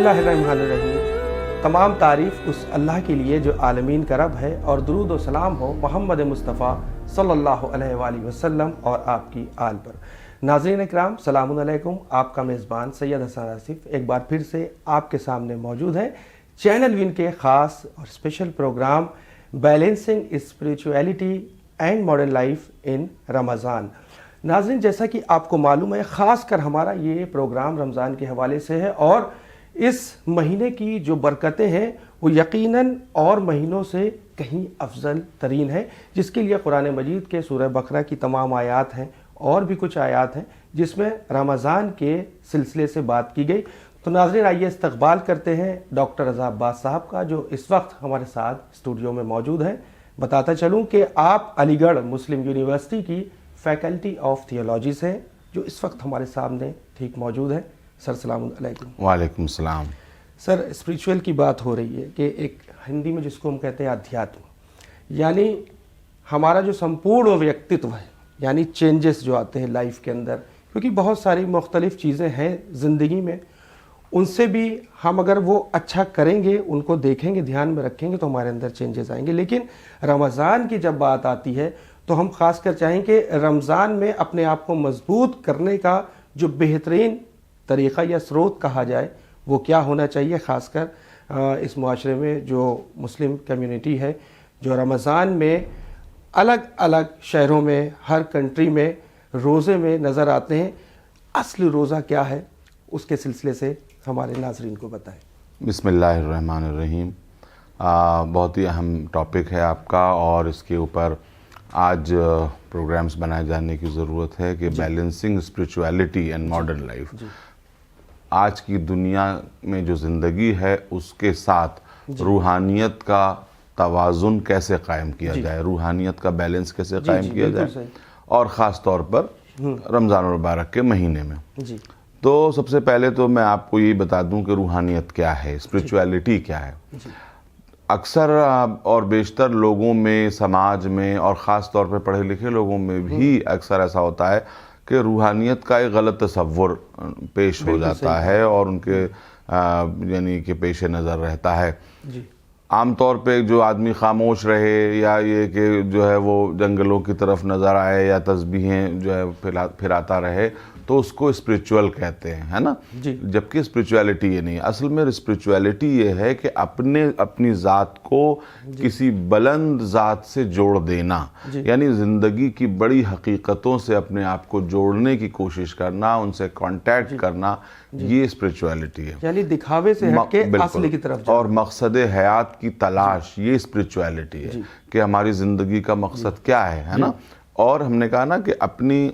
اللہ الرحمن الرحیم۔ تمام تعریف اس اللہ کے لیے جو عالمین کا رب ہے، اور درود و سلام ہو محمد مصطفیٰ صلی اللہ علیہ وآلہ وسلم اور آپ کی آل پر۔ ناظرین اکرام، سلام علیکم۔ آپ کا میزبان سید حسن آصف ایک بار پھر سے آپ کے سامنے موجود ہے چینل وین کے خاص اور special programme balancing spirituality and modern life in Ramzan. ناظرین، جیسا کہ آپ کو معلوم ہے، خاص کر ہمارا یہ پروگرام رمضان کے حوالے سے ہے، اور اس مہینے کی جو برکتیں ہیں وہ یقیناً اور مہینوں سے کہیں افضل ترین ہے، جس کے لیے قرآن مجید کے سورہ بقرہ کی تمام آیات ہیں اور بھی کچھ آیات ہیں جس میں رمضان کے سلسلے سے بات کی گئی۔ تو ناظرین، آئیے استقبال کرتے ہیں ڈاکٹر رضا عباس صاحب کا، جو اس وقت ہمارے ساتھ اسٹوڈیو میں موجود ہیں۔ بتاتا چلوں کہ آپ علی گڑھ مسلم یونیورسٹی کی فیکلٹی آف تھیولوجی سے، جو اس وقت ہمارے سامنے ٹھیک موجود ہے۔ سر سلام علیکم۔ وعلیکم السلام۔ سر، اسپریچول کی بات ہو رہی ہے کہ ایک ہندی میں جس کو ہم کہتے ہیں آدھیاتم، یعنی ہمارا جو سمپورن ویکتتو ہے، یعنی چینجز جو آتے ہیں لائف کے اندر، کیونکہ بہت ساری مختلف چیزیں ہیں زندگی میں، ان سے بھی ہم اگر وہ اچھا کریں گے، ان کو دیکھیں گے، دھیان میں رکھیں گے تو ہمارے اندر چینجز آئیں گے۔ لیکن رمضان کی جب بات آتی ہے تو ہم خاص کر چاہیں کہ رمضان میں اپنے آپ کو مضبوط کرنے کا جو بہترین طریقہ یا سروت کہا جائے وہ کیا ہونا چاہیے، خاص کر اس معاشرے میں جو مسلم کمیونٹی ہے، جو رمضان میں الگ الگ شہروں میں، ہر کنٹری میں روزے میں نظر آتے ہیں۔ اصل روزہ کیا ہے، اس کے سلسلے سے ہمارے ناظرین کو بتائیں۔ بسم اللہ الرحمن الرحیم۔ بہت ہی اہم ٹاپک ہے آپ کا، اور اس کے اوپر آج پروگرامز بنائے جانے کی ضرورت ہے کہ balancing spirituality and modern life. آج کی دنیا میں جو زندگی ہے اس کے ساتھ روحانیت کا توازن کیسے قائم کیا جائے، روحانیت کا بیلنس کیسے قائم کیا جائے، اور خاص طور پر رمضان المبارک کے مہینے میں۔ تو سب سے پہلے تو میں آپ کو یہ بتا دوں کہ روحانیت کیا ہے، اسپریچویلٹی کیا ہے۔ اکثر اور بیشتر لوگوں میں، سماج میں، اور خاص طور پہ پڑھے لکھے لوگوں میں بھی اکثر ایسا ہوتا ہے کہ روحانیت کا ایک غلط تصور پیش ہو جاتا ہے اور ان کے یعنی کہ پیش نظر رہتا ہے۔ عام طور پہ جو آدمی خاموش رہے، یا یہ کہ جو ہے وہ جنگلوں کی طرف نظر آئے یا تسبیحیں جو ہے پھراتا رہے، تو اس کو اسپریچول کہتے ہیں، ہے نا؟ جبکہ اسپریچویلٹی یہ نہیں ہے۔ اصل میں اسپریچویلٹی یہ ہے کہ اپنی ذات کو کسی بلند ذات سے جوڑ دینا، یعنی زندگی کی بڑی حقیقتوں سے اپنے آپ کو جوڑنے کی کوشش کرنا، ان سے کانٹیکٹ کرنا، یہ اسپریچویلٹی ہے۔ یعنی دکھاوے سے ہٹ کے اصل کی طرف اور مقصد حیات کی تلاش، یہ اسپریچویلٹی ہے کہ ہماری زندگی کا مقصد کیا ہے نا؟ اور ہم نے کہا نا کہ اپنی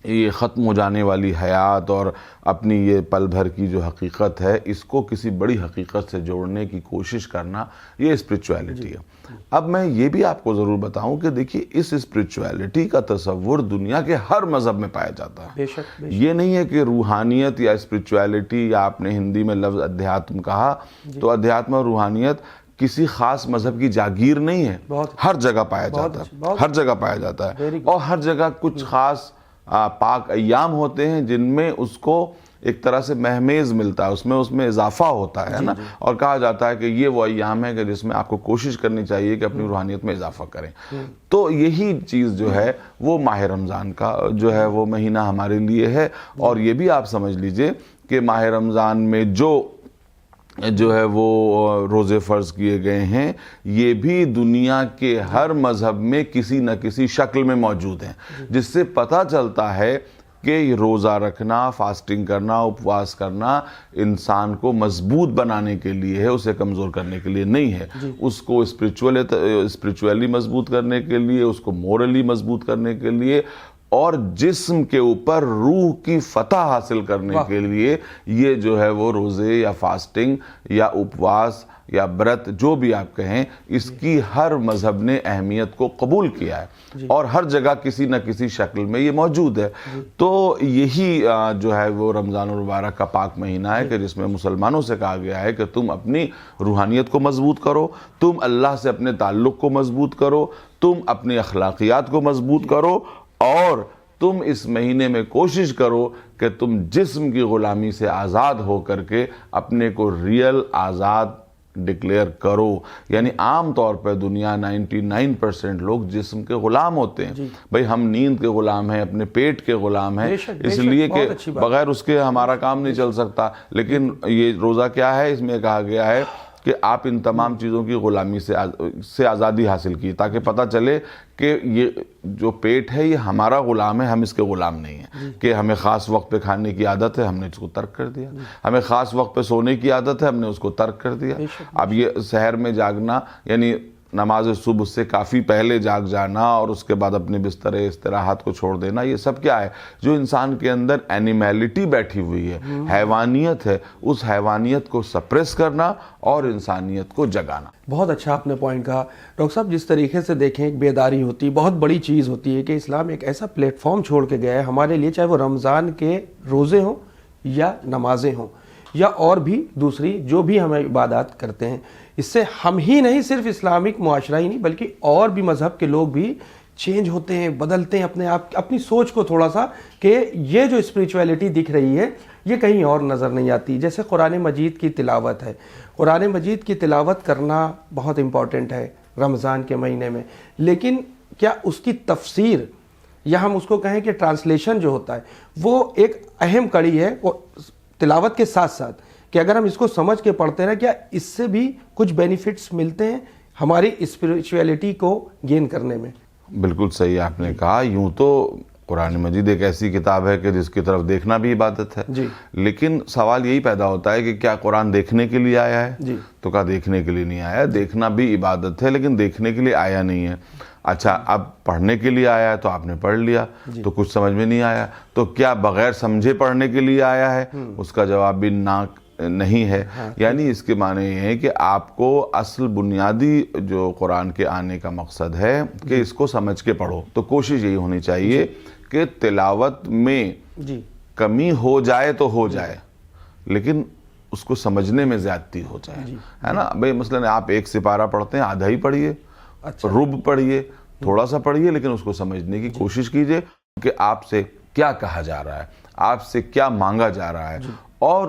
یہ ختم ہو جانے والی حیات اور اپنی یہ پل بھر کی جو حقیقت ہے، اس کو کسی بڑی حقیقت سے جوڑنے کی کوشش کرنا، یہ اسپریچویلٹی ہے۔ اب میں یہ بھی آپ کو ضرور بتاؤں کہ دیکھیے، اس اسپریچویلٹی کا تصور دنیا کے ہر مذہب میں پایا جاتا ہے۔ یہ نہیں ہے کہ روحانیت یا اسپریچویلٹی، یا آپ نے ہندی میں لفظ ادھیاتم کہا، تو ادھیاتم اور روحانیت کسی خاص مذہب کی جاگیر نہیں ہے، ہر جگہ پایا جاتا ہے، ہر جگہ پایا جاتا ہے، اور ہر جگہ کچھ خاص پاک ایام ہوتے ہیں جن میں اس کو ایک طرح سے مہمیز ملتا ہے، اس میں اضافہ ہوتا ہے نا، اور کہا جاتا ہے کہ یہ وہ ایام ہے کہ جس میں آپ کو کوشش کرنی چاہیے کہ اپنی روحانیت میں اضافہ کریں۔ تو یہی چیز جو ہے وہ ماہ رمضان کا جو ہے وہ مہینہ ہمارے لیے ہے، اور یہ بھی آپ سمجھ لیجئے کہ ماہ رمضان میں جو ہے وہ روزے فرض کیے گئے ہیں، یہ بھی دنیا کے ہر مذہب میں کسی نہ کسی شکل میں موجود ہیں، جس سے پتہ چلتا ہے کہ روزہ رکھنا، فاسٹنگ کرنا، اپواس کرنا انسان کو مضبوط بنانے کے لیے ہے، اسے کمزور کرنے کے لیے نہیں ہے۔ اس کو اسپریچولی مضبوط کرنے کے لیے، اس کو مورلی مضبوط کرنے کے لیے، اور جسم کے اوپر روح کی فتح حاصل کرنے کے لیے یہ جو ہے وہ روزے یا فاسٹنگ یا اپواس یا برت، جو بھی آپ کہیں، اس کی ہر مذہب نے اہمیت کو قبول کیا ہے، اور ہر جگہ کسی نہ کسی شکل میں یہ موجود ہے۔ تو یہی جو ہے وہ رمضان المبارک کا پاک مہینہ ہے کہ جس میں مسلمانوں سے کہا گیا ہے کہ تم اپنی روحانیت کو مضبوط کرو، تم اللہ سے اپنے تعلق کو مضبوط کرو، تم اپنی اخلاقیات کو مضبوط کرو، اور تم اس مہینے میں کوشش کرو کہ تم جسم کی غلامی سے آزاد ہو کر کے اپنے کو ریئل آزاد ڈکلیئر کرو. یعنی عام طور پہ دنیا 99% لوگ جسم کے غلام ہوتے ہیں. بھئی ہم نیند کے غلام ہیں, اپنے پیٹ کے غلام ہیں, اس لیے کہ بغیر اس کے ہمارا کام نہیں چل سکتا. لیکن یہ روزہ کیا ہے؟ اس میں کہا گیا ہے کہ آپ ان تمام چیزوں کی غلامی سے آزادی حاصل کی, تاکہ پتہ چلے کہ یہ جو پیٹ ہے یہ ہمارا غلام ہے, ہم اس کے غلام نہیں ہیں. کہ ہمیں خاص وقت پہ کھانے کی عادت ہے, ہم نے اس کو ترک کر دیا. ہمیں خاص وقت پہ سونے کی عادت ہے, ہم نے اس کو ترک کر دیا. اب یہ سحر میں جاگنا, یعنی نماز صبح سے کافی پہلے جاگ جانا اور اس کے بعد اپنے بستر استراحت کو چھوڑ دینا, یہ سب کیا ہے؟ جو انسان کے اندر اینیمیلٹی بیٹھی ہوئی ہے, حیوانیت ہے, اس حیوانیت کو سپریس کرنا اور انسانیت کو جگانا. بہت اچھا آپ نے پوائنٹ کہا ڈاکٹر صاحب. جس طریقے سے دیکھیں ایک بیداری ہوتی ہے, بہت بڑی چیز ہوتی ہے کہ اسلام ایک ایسا پلیٹ فارم چھوڑ کے گیا ہے ہمارے لیے, چاہے وہ رمضان کے روزے ہوں یا نمازیں ہوں یا اور بھی دوسری جو بھی ہم عبادات کرتے ہیں. اس سے ہم ہی نہیں, صرف اسلامک معاشرہ ہی نہیں بلکہ اور بھی مذہب کے لوگ بھی چینج ہوتے ہیں, بدلتے ہیں اپنے آپ, اپنی سوچ کو تھوڑا سا, کہ یہ جو اسپریچویلٹی دکھ رہی ہے یہ کہیں اور نظر نہیں آتی. جیسے قرآن مجید کی تلاوت ہے, قرآن مجید کی تلاوت کرنا بہت امپورٹنٹ ہے رمضان کے مہینے میں, لیکن کیا اس کی تفسیر یا ہم اس کو کہیں کہ ٹرانسلیشن جو ہوتا ہے وہ ایک اہم کڑی ہے تلاوت کے ساتھ ساتھ, کہ اگر ہم اس کو سمجھ کے پڑھتے ہیں کیا اس سے بھی کچھ بینیفٹس ملتے ہیں ہماری اسپریچویلٹی کو گین کرنے میں؟ بالکل صحیح آپ نے کہا. یوں تو قرآن مجید ایک ایسی کتاب ہے کہ جس کی طرف دیکھنا بھی عبادت ہے, لیکن سوال یہی پیدا ہوتا ہے کہ کیا قرآن دیکھنے کے لیے آیا ہے؟ تو کہا دیکھنے کے لیے نہیں آیا. دیکھنا بھی عبادت ہے لیکن دیکھنے کے لیے آیا نہیں ہے. اچھا, اب پڑھنے کے لیے آیا ہے تو آپ نے پڑھ لیا تو کچھ سمجھ میں نہیں آیا, تو کیا بغیر سمجھے پڑھنے کے لیے آیا ہے؟ اس کا جواب بھی نہیں ہے. یعنی اس کے معنی یہ ہے کہ آپ کو اصل بنیادی جو قرآن کے آنے کا مقصد ہے کہ اس کو سمجھ کے پڑھو. تو کوشش یہی ہونی چاہیے کہ تلاوت میں کمی ہو جائے تو ہو جائے, لیکن اس کو سمجھنے میں زیادتی ہو جائے, ہے نا. بھئی مثلا آپ ایک سپارہ پڑھتے ہیں, آدھا ہی پڑھیے, رب پڑھیے, تھوڑا سا پڑھیے, لیکن اس کو سمجھنے کی کوشش کیجئے کہ آپ سے کیا کہا جا رہا ہے, آپ سے کیا مانگا جا رہا ہے, اور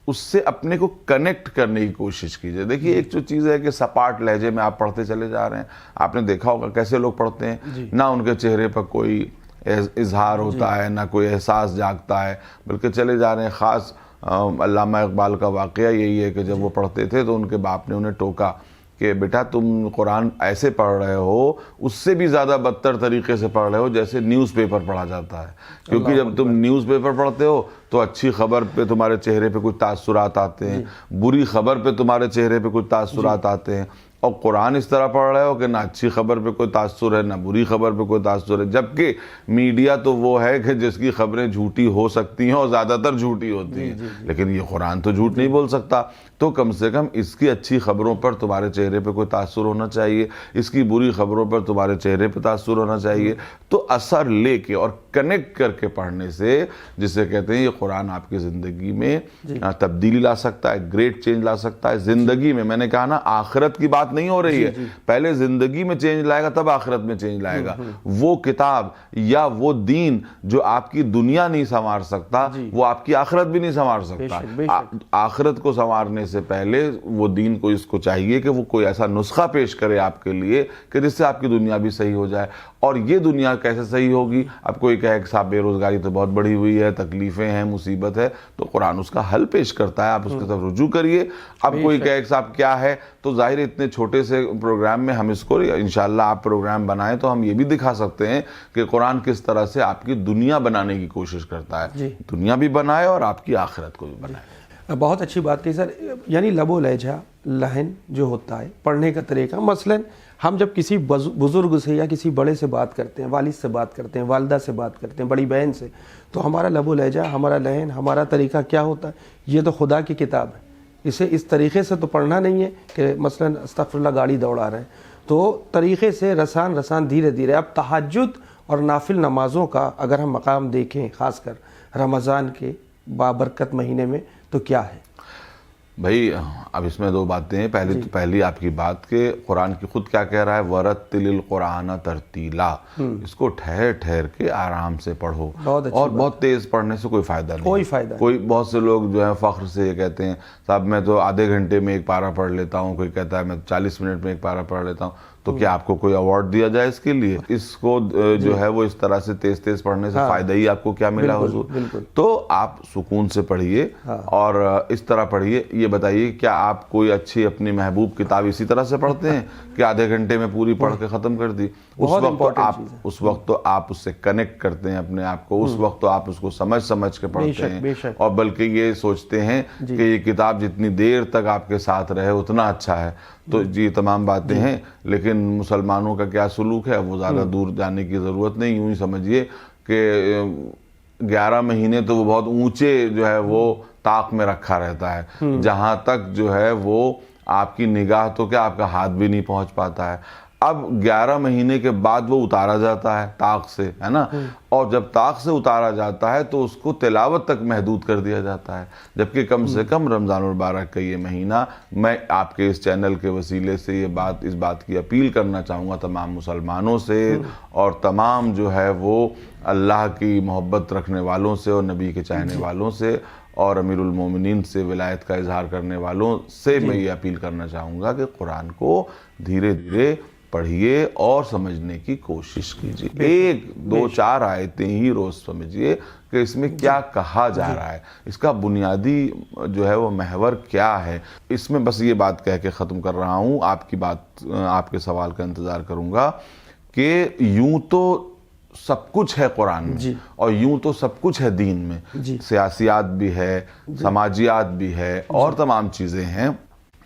اس سے اپنے کو کنیکٹ کرنے کی کوشش کیجئے. دیکھیے ایک جو چیز ہے کہ سپاٹ لہجے میں آپ پڑھتے چلے جا رہے ہیں, آپ نے دیکھا ہوگا کیسے لوگ پڑھتے ہیں, نہ ان کے چہرے پر کوئی اظہار ہوتا ہے, نہ کوئی احساس جاگتا ہے, بلکہ چلے جا رہے ہیں. خاص علامہ اقبال کا واقعہ یہی ہے کہ جب وہ پڑھتے تھے تو ان کے باپ نے انہیں ٹوکا کہ بیٹا تم قرآن ایسے پڑھ رہے ہو, اس سے بھی زیادہ بدتر طریقے سے پڑھ رہے ہو جیسے نیوز پیپر پڑھا جاتا ہے. کیونکہ جب تم نیوز پیپر پڑھتے ہو تو اچھی خبر پہ تمہارے چہرے پہ کچھ تاثرات آتے ہیں, بری خبر پہ تمہارے چہرے پہ کچھ تاثرات آتے ہیں, اور قرآن اس طرح پڑھ رہے ہو کہ نہ اچھی خبر پہ کوئی تاثر ہے نہ بری خبر پہ کوئی تاثر ہے. جبکہ میڈیا تو وہ ہے کہ جس کی خبریں جھوٹی ہو سکتی ہیں اور زیادہ تر جھوٹی ہوتی ہیں, لیکن یہ قرآن تو جھوٹ نہیں بول سکتا. تو کم سے کم اس کی اچھی خبروں پر تمہارے چہرے پہ کوئی تاثر ہونا چاہیے, اس کی بری خبروں پر تمہارے چہرے پہ تاثر ہونا چاہیے. تو اثر لے کے اور کنیکٹ کر کے پڑھنے سے, جسے کہتے ہیں یہ قرآن آپ کی زندگی میں تبدیلی لا سکتا ہے, گریٹ چینج لا سکتا ہے زندگی میں. میں نے کہا نا آخرت کی بات نہیں ہو رہی ہے, پہلے زندگی میں چینج لائے گا تب آخرت میں چینج لائے گا. وہ کتاب یا وہ دین جو آپ کی دنیا نہیں سنوار سکتا, وہ آپ کی آخرت بھی نہیں سنوار سکتا. آخرت کو سنوارنے سے پہلے وہ دین کو اس کو چاہیے کہ وہ کوئی ایسا نسخہ پیش کرے آپ کے لیے کہ جس سے آپ کی دنیا بھی صحیح ہو جائے. اور یہ دنیا کیسے صحیح ہوگی؟ اب کوئی کہے کہ صاحب بے روزگاری تو بہت بڑھی ہوئی ہے, تکلیفیں ہیں, مصیبت ہے, تو قرآن اس کا حل پیش کرتا ہے, آپ اس کی طرف رجوع کریے. اب کوئی کہے کہ صاحب کیا ہے, تو ظاہر اتنے چھوٹے سے پروگرام میں ہم اس کو انشاءاللہ آپ پروگرام بنائیں تو ہم یہ بھی دکھا سکتے ہیں کہ قرآن کس طرح سے آپ کی دنیا بنانے کی کوشش کرتا ہے, دنیا بھی بنائے اور آپ کی آخرت کو بھی بنائے. بہت اچھی بات کہی سر. یعنی لب و لہجہ, لہن جو ہوتا ہے, پڑھنے کا طریقہ. مثلا ہم جب کسی بزرگ سے یا کسی بڑے سے بات کرتے ہیں, والد سے بات کرتے ہیں, والدہ سے بات کرتے ہیں, بڑی بہن سے, تو ہمارا لب و لہجہ, ہمارا لہن, ہمارا طریقہ کیا ہوتا ہے؟ یہ تو خدا کی کتاب ہے, اسے اس طریقے سے تو پڑھنا نہیں ہے کہ مثلا استغفراللہ گاڑی دوڑا رہے ہیں. تو طریقے سے رسان دھیرے دھیرے. اب تہجد اور نافل نمازوں کا اگر ہم مقام دیکھیں خاص کر رمضان کے بابرکت مہینے میں, تو کیا ہے؟ بھائی اب اس میں دو باتیں ہیں. پہلی آپ کی بات کہ قرآن کی خود کیا کہہ رہا ہے، وَرَتِّلِ الْقُرْآنَ تَرْتِيلًا، اس کو ٹھہر ٹھہر کے آرام سے پڑھو. اور بہت تیز پڑھنے سے کوئی فائدہ نہیں. کوئی بہت سے لوگ جو ہے فخر سے یہ کہتے ہیں صاحب میں تو آدھے گھنٹے میں ایک پارہ پڑھ لیتا ہوں، کوئی کہتا ہے میں 40 منٹ میں ایک پارہ پڑھ لیتا ہوں. تو کیا آپ کو کوئی ایوارڈ دیا جائے اس کے لیے؟ اس کو جو ہے وہ اس طرح سے تیز تیز پڑھنے سے فائدہ ہی آپ کو کیا ملا حضور؟ تو آپ سکون سے پڑھیے اور اس طرح پڑھیے. یہ بتائیے کیا آپ کوئی اچھی اپنی محبوب کتاب اسی طرح سے پڑھتے ہیں کہ آدھے گھنٹے میں پوری پڑھ کے ختم کر دی؟ اس وقت تو آپ اس سے کنیکٹ کرتے ہیں اپنے آپ کو، اس وقت تو آپ اس کو سمجھ کے پڑھتے ہیں، اور بلکہ یہ سوچتے ہیں کہ یہ کتاب جتنی دیر تک آپ کے ساتھ رہے اتنا اچھا ہے. تو یہ تمام باتیں ہیں، لیکن مسلمانوں کا کیا سلوک ہے وہ زیادہ دور جانے کی ضرورت نہیں. یوں ہی سمجھیے کہ 11 مہینے تو وہ بہت اونچے جو ہے وہ طاق میں رکھا رہتا ہے، جہاں تک جو ہے وہ آپ کی نگاہ تو کیا آپ کا ہاتھ بھی نہیں پہنچ پاتا ہے. اب 11 مہینے کے بعد وہ اتارا جاتا ہے طاق سے، ہے نا، اور جب طاق سے اتارا جاتا ہے تو اس کو تلاوت تک محدود کر دیا جاتا ہے. جبکہ کم سے کم رمضان المبارک کا یہ مہینہ، میں آپ کے اس چینل کے وسیلے سے اس بات کی اپیل کرنا چاہوں گا تمام مسلمانوں سے اور تمام جو ہے وہ اللہ کی محبت رکھنے والوں سے اور نبی کے چاہنے والوں سے اور امیر المومنین سے ولایت کا اظہار کرنے والوں سے میں یہ اپیل کرنا چاہوں گا کہ قرآن کو دھیرے دھیرے پڑھیے اور سمجھنے کی کوشش کیجیے. 1-2-4 آیتیں ہی روز سمجھیے کہ اس میں کیا کہا جا رہا ہے، اس کا بنیادی جو ہے وہ محور کیا ہے. اس میں بس یہ بات کہہ کے ختم کر رہا ہوں، آپ کے سوال کا انتظار کروں گا کہ یوں تو سب کچھ ہے قرآن میں اور یوں تو سب کچھ ہے دین میں، سیاسیات بھی ہے، سماجیات بھی ہے اور تمام چیزیں ہیں،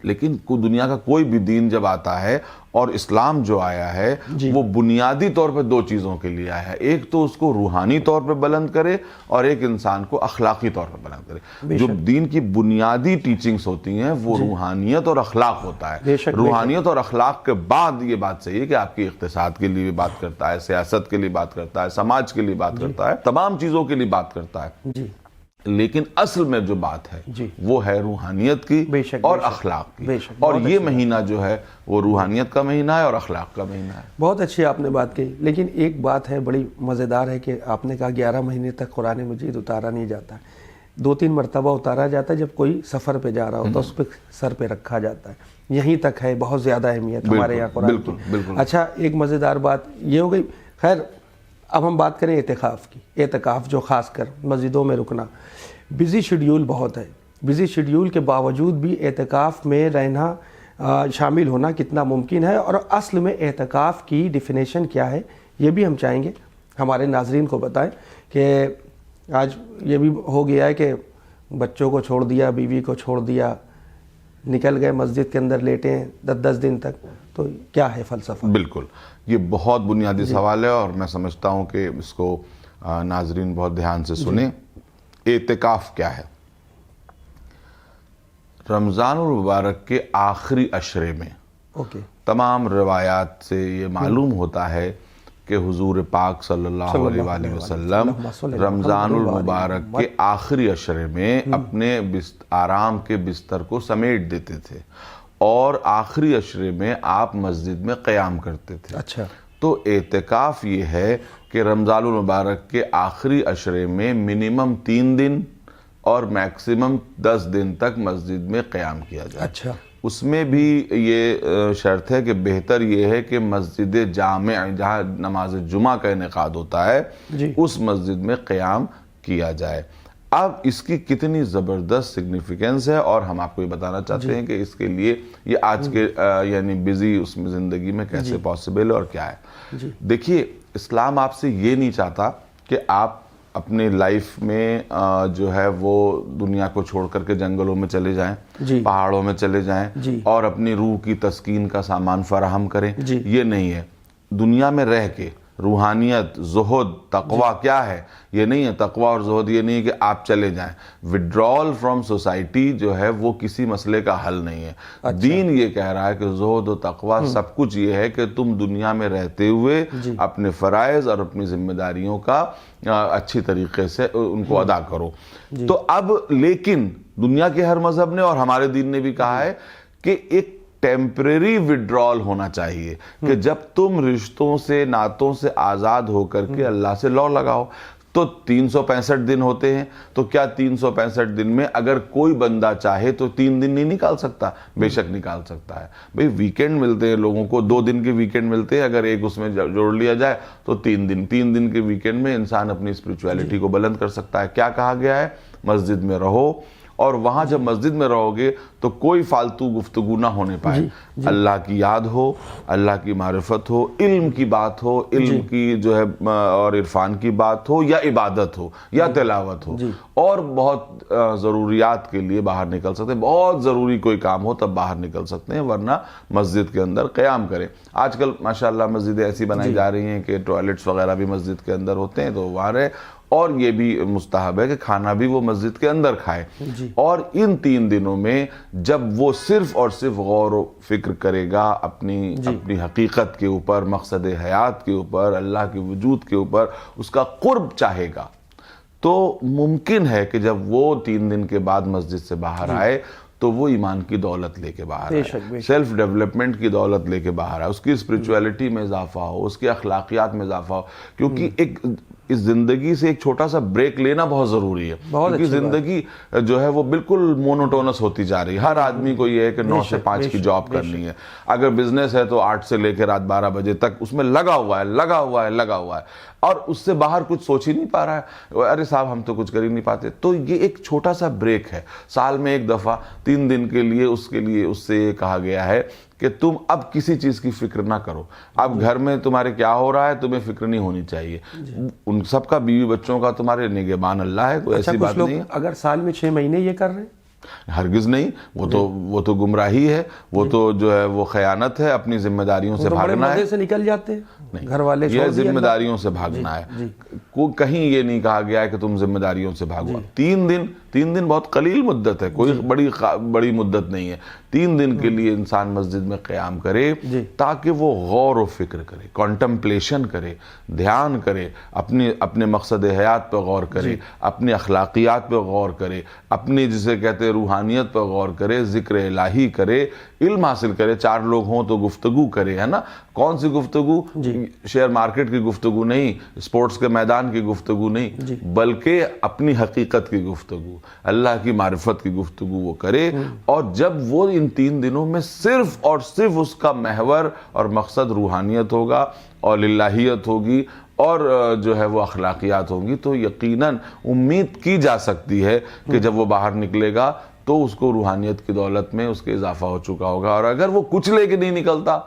لیکن دنیا کا کوئی بھی دین جب آتا ہے اور اسلام جو آیا ہے وہ بنیادی طور پہ 2 چیزوں کے لیے آیا ہے. ایک تو اس کو روحانی طور پہ بلند کرے اور ایک انسان کو اخلاقی طور پہ بلند کرے. جو دین کی بنیادی ٹیچنگز ہوتی ہیں وہ روحانیت اور اخلاق ہوتا ہے. روحانیت اور اخلاق کے بعد یہ بات صحیح ہے کہ آپ کی اقتصاد کے لیے بھی بات کرتا ہے، سیاست کے لیے بات کرتا ہے، سماج کے لیے بات کرتا ہے، تمام چیزوں کے لیے بات کرتا ہے. لیکن اصل میں جو بات ہے وہ ہے روحانیت کی اور اخلاق کی، اور یہ مہینہ جو ہے وہ روحانیت کا مہینہ ہے اور اخلاق کا مہینہ ہے. بہت اچھی آپ نے بات کہی، لیکن ایک بات ہے بڑی مزیدار ہے کہ آپ نے کہا 11 مہینے تک قرآن مجید اتارا نہیں جاتا ہے. 2-3 مرتبہ اتارا جاتا ہے جب کوئی سفر پہ جا رہا ہوتا ہے، اس پہ سر پہ رکھا جاتا ہے. یہیں تک ہے بہت زیادہ اہمیت ہمارے یہاں قرآن کی. اچھا، ایک مزیدار بات یہ ہو گئی. خیر، اب ہم بات کریں اعتکاف کی. اعتکاف جو خاص کر مسجدوں میں رکنا، بزی شیڈیول بہت ہے، بزی شیڈیول کے باوجود بھی اعتکاف میں رہنا، شامل ہونا کتنا ممکن ہے، اور اصل میں اعتکاف کی ڈیفینیشن کیا ہے یہ بھی ہم چاہیں گے ہمارے ناظرین کو بتائیں. کہ آج یہ بھی ہو گیا ہے کہ بچوں کو چھوڑ دیا، بیوی کو چھوڑ دیا، نکل گئے مسجد کے اندر لیٹے ہیں 10 دن تک، تو کیا ہے فلسفہ؟ بالکل، یہ بہت بنیادی سوال ہے اور میں سمجھتا ہوں کہ اس کو ناظرین بہت دھیان سے سنیں. اعتکاف کیا ہے؟ رمضان المبارک کے آخری عشرے میں تمام روایات سے یہ معلوم ہوتا ہے کہ حضور پاک صلی اللہ علیہ وآلہ وسلم رمضان المبارک کے آخری عشرے میں اپنے آرام کے بستر کو سمیٹ دیتے تھے اور آخری عشرے میں آپ مسجد میں قیام کرتے تھے. اچھا، تو اعتکاف یہ ہے کہ رمضان المبارک کے آخری عشرے میں منیمم 3 دن اور میکسیمم 10 دن تک مسجد میں قیام کیا جائے. اچھا، اس میں بھی یہ شرط ہے کہ بہتر یہ ہے کہ مسجد جامع جہاں نماز جمعہ کا انعقاد ہوتا ہے اس مسجد میں قیام کیا جائے. اب اس کی کتنی زبردست سگنیفیکنس ہے اور ہم آپ کو یہ بتانا چاہتے ہیں کہ اس کے لیے یہ آج کے یعنی بزی اس میں زندگی میں کیسے پاسبل ہے اور کیا ہے. دیکھیے، اسلام آپ سے یہ نہیں چاہتا کہ آپ اپنے لائف میں جو ہے وہ دنیا کو چھوڑ کر کے جنگلوں میں چلے جائیں، پہاڑوں میں چلے جائیں اور اپنی روح کی تسکین کا سامان فراہم کریں. یہ نہیں ہے. دنیا میں رہ کے روحانیت، زہد، تقوی کیا ہے؟ یہ نہیں ہے. تقوی اور زہد یہ نہیں ہے کہ آپ چلے جائیں. وڈرال فرام سوسائٹی جو ہے وہ کسی مسئلے کا حل نہیں ہے. دین یہ کہہ رہا ہے کہ زہد و تقوی سب کچھ یہ ہے کہ تم دنیا میں رہتے ہوئے اپنے فرائض اور اپنی ذمہ داریوں کا اچھی طریقے سے ان کو ادا کرو. تو اب لیکن دنیا کے ہر مذہب نے اور ہمارے دین نے بھی کہا ہے کہ ایک ٹیمپریری وڈرال ہونا چاہیے کہ جب تم رشتوں سے ناتوں سے آزاد ہو کر کے اللہ سے لو لگاؤ. تو 365 دن ہوتے ہیں, تو کیا 365 دن میں اگر کوئی بندہ چاہے تو 3 دن نہیں نکال سکتا؟ بے شک نکال سکتا ہے. بھئی ویکینڈ ملتے ہیں لوگوں کو, 2 دن کے ویکینڈ ملتے ہیں, اگر ایک اس میں جوڑ لیا جائے تو 3 دن کے ویکینڈ میں انسان اپنی اسپرچویلٹی کو بلند کر سکتا ہے. کیا کہا گیا ہے؟ مسجد میں رہو, اور وہاں جب مسجد میں رہو گے تو کوئی فالتو گفتگو نہ ہونے پائے. اللہ کی یاد ہو, اللہ کی معرفت ہو, علم کی بات ہو, علم کی جو ہے اور عرفان کی بات ہو, یا عبادت ہو, یا تلاوت ہو, اور بہت ضروریات کے لیے باہر نکل سکتے ہیں. بہت ضروری کوئی کام ہو تب باہر نکل سکتے ہیں, ورنہ مسجد کے اندر قیام کریں. آج کل ماشاءاللہ مسجدیں ایسی بنائی جا رہی ہیں کہ ٹوائلٹس وغیرہ بھی مسجد کے اندر ہوتے ہیں, تو وہاں رہے. اور یہ بھی مستحب ہے کہ کھانا بھی وہ مسجد کے اندر کھائے. اور ان 3 دنوں میں جب وہ صرف اور صرف غور و فکر کرے گا اپنی حقیقت کے اوپر, مقصد حیات کے اوپر, اللہ کے وجود کے اوپر, اس کا قرب چاہے گا, تو ممکن ہے کہ جب وہ 3 دن کے بعد مسجد سے باہر آئے تو وہ ایمان کی دولت لے کے باہر آئے, سیلف ڈیولپمنٹ کی دولت لے کے باہر آئے, اس کی اسپرچویلٹی میں اضافہ ہو, اس کی اخلاقیات میں اضافہ ہو. کیونکہ اس زندگی سے ایک چھوٹا سا بریک لینا بہت ضروری ہے, کیونکہ زندگی جو ہے وہ بالکل مونوٹونس ہوتی جا رہی ہے. ہر آدمی کو یہ ہے کہ 9 سے 5 کی جاب کرنی ہے. اگر بزنس ہے تو 8 سے لے کے رات 12 بجے تک اس میں لگا ہوا ہے, اور اس سے باہر کچھ سوچ ہی نہیں پا رہا ہے. ارے صاحب ہم تو کچھ کر ہی نہیں پاتے. تو یہ ایک چھوٹا سا بریک ہے, سال میں ایک دفعہ 3 دن کے لیے. اس سے یہ کہا گیا ہے کہ تم اب کسی چیز کی فکر نہ کرو. اب گھر میں تمہارے کیا ہو رہا ہے تمہیں فکر نہیں ہونی چاہیے. ان سب کا, بیوی بچوں کا تمہارے نگہبان اللہ ہے, کوئی ایسی بات نہیں ہے. اگر سال میں 6 مہینے یہ کر رہے ہیں, ہرگز نہیں. وہ تو گمراہی ہے, وہ تو جو ہے وہ خیانت ہے, اپنی ذمہ داریوں سے بھاگنا ہے. سے نکل جاتے ہیں گھر والے, یہ ذمہ داریوں سے بھاگنا ہے. کہیں یہ نہیں کہا گیا ہے کہ تم ذمہ داریوں سے بھاگو. 3 دن بہت قلیل مدت ہے, کوئی بڑی مدت نہیں ہے. 3 دن کے لیے انسان مسجد میں قیام کرے تاکہ وہ غور و فکر کرے, کانٹمپلیشن کرے, دھیان کرے, اپنے مقصد حیات پہ غور کرے, اپنی اخلاقیات پہ غور کرے, اپنی جسے کہتے ہیں روحانیت پہ غور کرے, ذکر الہی کرے, علم حاصل کرے. 4 لوگ ہوں تو گفتگو کرے, ہے نا. کون سی گفتگو؟ شیئر مارکیٹ کی گفتگو نہیں, اسپورٹس کے میدان کی گفتگو نہیں, بلکہ اپنی حقیقت کی گفتگو, اللہ کی معرفت کی گفتگو وہ کرے. اور جب وہ ان 3 دنوں میں صرف اور صرف اس کا محور اور مقصد روحانیت ہوگا اور الہیت ہوگی اور جو ہے وہ اخلاقیات ہوں گی, تو یقیناً امید کی جا سکتی ہے کہ جب وہ باہر نکلے گا تو اس کو روحانیت کی دولت میں اس کے اضافہ ہو چکا ہوگا. اور اگر وہ کچھ لے کے نہیں نکلتا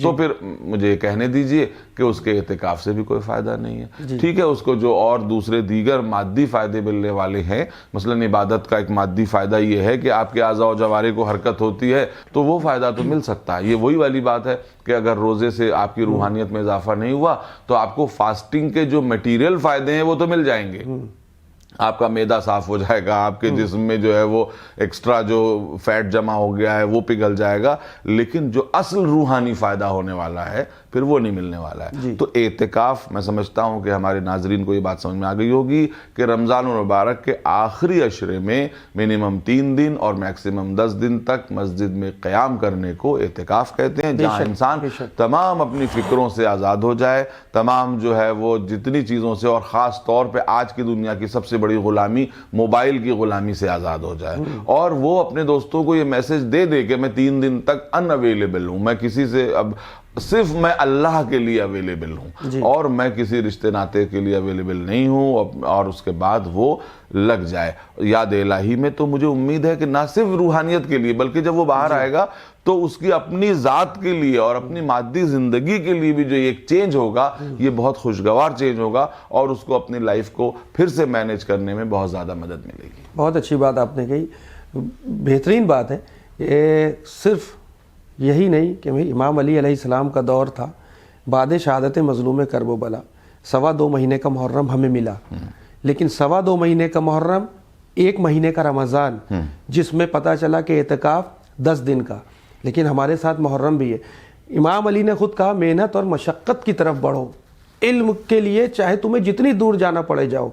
تو پھر مجھے کہنے دیجئے کہ اس کے اعتکاف سے بھی کوئی فائدہ نہیں ہے. ٹھیک ہے, اس کو جو اور دوسرے دیگر مادی فائدے ملنے والے ہیں, مثلا عبادت کا ایک مادی فائدہ یہ ہے کہ آپ کے اعضاء و جوارح کو حرکت ہوتی ہے, تو وہ فائدہ تو مل سکتا ہے. یہ وہی والی بات ہے کہ اگر روزے سے آپ کی روحانیت میں اضافہ نہیں ہوا تو آپ کو فاسٹنگ کے جو میٹیریل فائدے ہیں وہ تو مل جائیں گے. آپ کا معدہ صاف ہو جائے گا, آپ کے جسم میں جو ہے وہ ایکسٹرا جو فیٹ جمع ہو گیا ہے وہ پگھل جائے گا, لیکن جو اصل روحانی فائدہ ہونے والا ہے پھر وہ نہیں ملنے والا ہے. تو اعتکاف, میں سمجھتا ہوں کہ ہمارے ناظرین کو یہ بات سمجھ میں آ گئی ہوگی کہ رمضان المبارک کے آخری عشرے میں منیمم 3 دن اور میکسیمم 10 دن تک مسجد میں قیام کرنے کو اعتکاف کہتے ہیں, جہاں انسان تمام اپنی فکروں سے آزاد ہو جائے, تمام جو ہے وہ جتنی چیزوں سے, اور خاص طور پہ آج کی دنیا کی سب سے بڑی غلامی موبائل کی غلامی سے آزاد ہو جائے, اور وہ اپنے دوستوں کو یہ میسج دے دے کہ میں 3 دن تک ان اویلیبل ہوں, میں کسی سے, اب صرف میں اللہ کے لیے اویلیبل ہوں اور میں کسی رشتے ناتے کے لیے اویلیبل نہیں ہوں, اور اس کے بعد وہ لگ جائے یاد الہی میں. تو مجھے امید ہے کہ نہ صرف روحانیت کے لیے بلکہ جب وہ باہر آئے گا تو اس کی اپنی ذات کے لیے اور اپنی مادی زندگی کے لیے بھی جو ایک چینج ہوگا, یہ بہت خوشگوار چینج ہوگا, اور اس کو اپنی لائف کو پھر سے مینیج کرنے میں بہت زیادہ مدد ملے گی. بہت اچھی بات آپ نے کہی, بہترین بات ہے. یہ صرف یہی نہیں کہ امام علی علیہ السلام کا دور تھا, بعد شہادت مظلوم کرب و بلا 2.25 مہینے کا محرم ہمیں ملا, لیکن 2.25 مہینے کا محرم, 1 مہینے کا رمضان, جس میں پتہ چلا کہ اعتکاف 10 دن کا, لیکن ہمارے ساتھ محرم بھی ہے. امام علی نے خود کہا محنت اور مشقت کی طرف بڑھو, علم کے لیے چاہے تمہیں جتنی دور جانا پڑے جاؤ.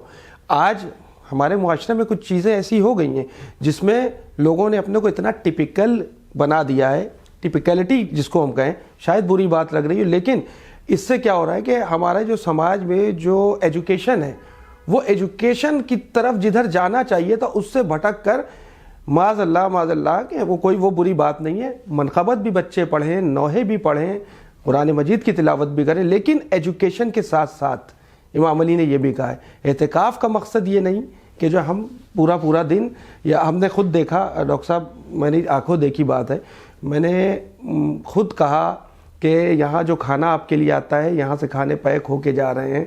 آج ہمارے معاشرے میں کچھ چیزیں ایسی ہو گئی ہیں جس میں لوگوں نے اپنے کو اتنا ٹپیکل بنا دیا ہے. ٹپیکلٹی جس کو ہم کہیں, شاید بری بات لگ رہی ہے, لیکن اس سے کیا ہو رہا ہے کہ ہمارے جو سماج میں جو ایجوکیشن ہے, وہ ایجوکیشن کی طرف جدھر جانا چاہیے تھا اس سے بھٹک کر معاذ اللہ کہ وہ کوئی وہ بری بات نہیں ہے, منقبت بھی بچے پڑھیں, نوحے بھی پڑھیں, قرآن مجید کی تلاوت بھی کریں, لیکن ایجوکیشن کے ساتھ ساتھ امام علی نے یہ بھی کہا ہے اعتکاف کا مقصد یہ نہیں کہ جو ہم پورا دن, یا ہم نے خود دیکھا ڈاکٹر صاحب, میں نے آنکھوں دیکھی بات ہے, میں نے خود کہا کہ یہاں جو کھانا آپ کے لیے آتا ہے یہاں سے کھانے پیک ہو کے جا رہے ہیں,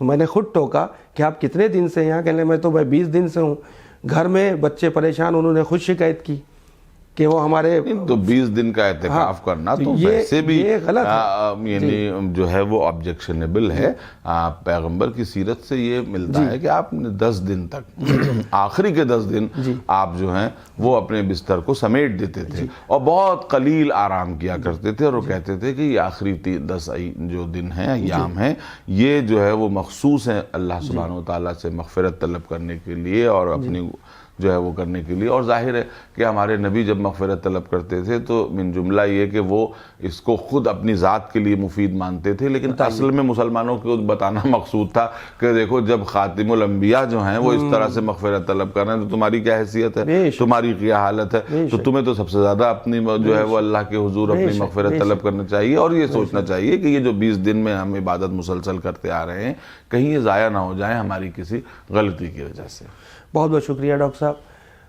تو میں نے خود ٹوکا کہ آپ کتنے دن سے یہاں, کہنے میں تو میں 20 دن سے ہوں. گھر میں بچے پریشان, انہوں نے خود شکایت کی کہ وہ ہمارے تو 20 دن کا اعتکاف کرنا تو ویسے بھی غلط ہے, یعنی جو ہے وہ آبجیکشنیبل ہے. پیغمبر کی سیرت سے یہ ملتا ہے کہ آپ نے 10 دن تک آخری کے 10 دن آپ جو ہیں وہ اپنے بستر کو سمیٹ دیتے تھے اور بہت قلیل آرام کیا کرتے تھے, اور وہ کہتے تھے کہ یہ آخری 10 جو دن ہیں, ایام ہیں, یہ جو ہے وہ مخصوص ہیں اللہ سبحانہ و تعالیٰ سے مغفرت طلب کرنے کے لیے اور اپنی جو ہے وہ کرنے کے لیے. اور ظاہر ہے کہ ہمارے نبی جب مغفرت طلب کرتے تھے تو من جملہ یہ کہ وہ اس کو خود اپنی ذات کے لیے مفید مانتے تھے, لیکن اصل میں مسلمانوں کو بتانا مقصود تھا کہ دیکھو جب خاتم الانبیاء جو ہیں وہ اس طرح سے مغفرت طلب کر رہے ہیں تو تمہاری کیا حیثیت ہے, تمہاری کیا حالت ہے, تو تمہیں تو سب سے زیادہ اپنی جو ہے وہ اللہ کے حضور اپنی مغفرت طلب کرنا چاہیے, اور یہ سوچنا چاہیے کہ یہ جو 20 دن میں ہم عبادت مسلسل کرتے آ رہے ہیں کہیں یہ ضائع نہ ہو جائیں ہماری کسی غلطی کی وجہ سے. بہت بہت شکریہ ڈاکٹر صاحب.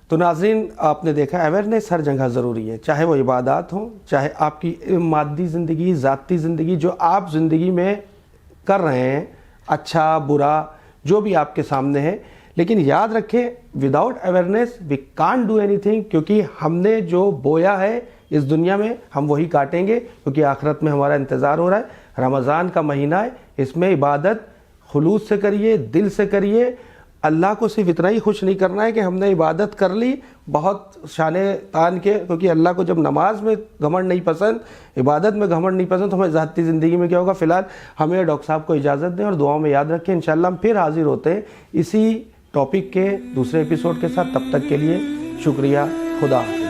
تو ناظرین, آپ نے دیکھا اویئرنیس ہر جگہ ضروری ہے, چاہے وہ عبادات ہوں, چاہے آپ کی مادی زندگی, ذاتی زندگی, جو آپ زندگی میں کر رہے ہیں, اچھا برا جو بھی آپ کے سامنے ہے, لیکن یاد رکھیں without awareness we can't do اینی تھنگ, کیونکہ ہم نے جو بویا ہے اس دنیا میں ہم وہی کاٹیں گے, کیونکہ آخرت میں ہمارا انتظار ہو رہا ہے. رمضان کا مہینہ ہے, اس میں عبادت خلوص سے کریے, دل سے کریے. اللہ کو صرف اتنا ہی خوش نہیں کرنا ہے کہ ہم نے عبادت کر لی بہت شانے تان کے, کیونکہ اللہ کو جب نماز میں گھمنڈ نہیں پسند, عبادت میں گھمنڈ نہیں پسند, تو ہمیں ذاتی زندگی میں کیا ہوگا. فی الحال ہمیں ڈاکٹر صاحب کو اجازت دیں اور دعاؤں میں یاد رکھیں. انشاءاللہ ہم پھر حاضر ہوتے ہیں اسی ٹاپک کے دوسرے ایپیسوڈ کے ساتھ. تب تک کے لیے شکریہ. خدا حافظ.